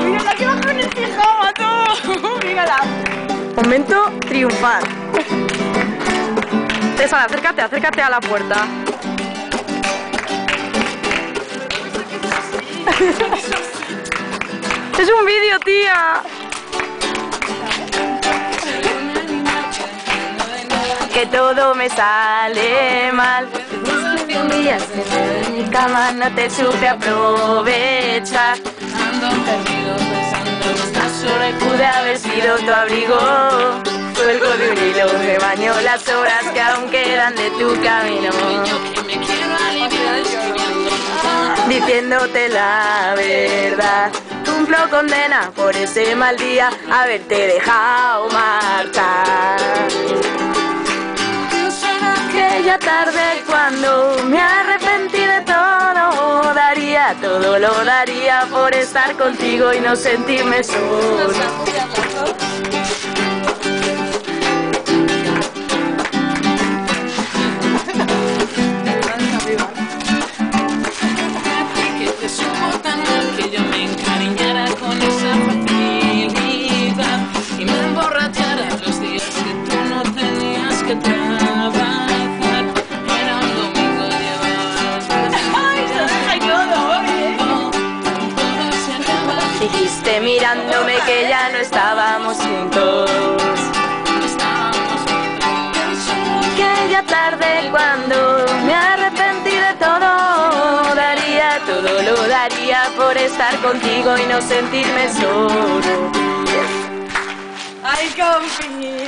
Mírala que va con el pijama, tú. Mírala. Momento triunfal. César, acércate a la puerta. Es un vídeo, tía. Que todo me sale mal. Un día en mi cama no te supe aprovechar. Ando perdido pensando que estás sola y Pude haber sido tu abrigo. Cuelgo de un hilo, me baño las horas que aún quedan de tu camino. que me quiero aliviar escribiendo Diciéndote la verdad, cumplo condena por ese mal día, haberte dejado marchar. Aquella tarde cuando me arrepentí de todo, daría todo, lo daría por estar contigo y no sentirme solo. que te supo tan mal que yo me encariñara con esa facilidad y me emborrachara los días que tú no tenías que trabajar. Era un domingo, llevaba los besos. Ay, se deja todo, oye. Todo se acaba. Dijiste mirándome que ya no estábamos juntos. Aquella tarde cuando me arrepentí de todo, daría todo, lo daría por estar contigo y no sentirme solo. Ay, Confi.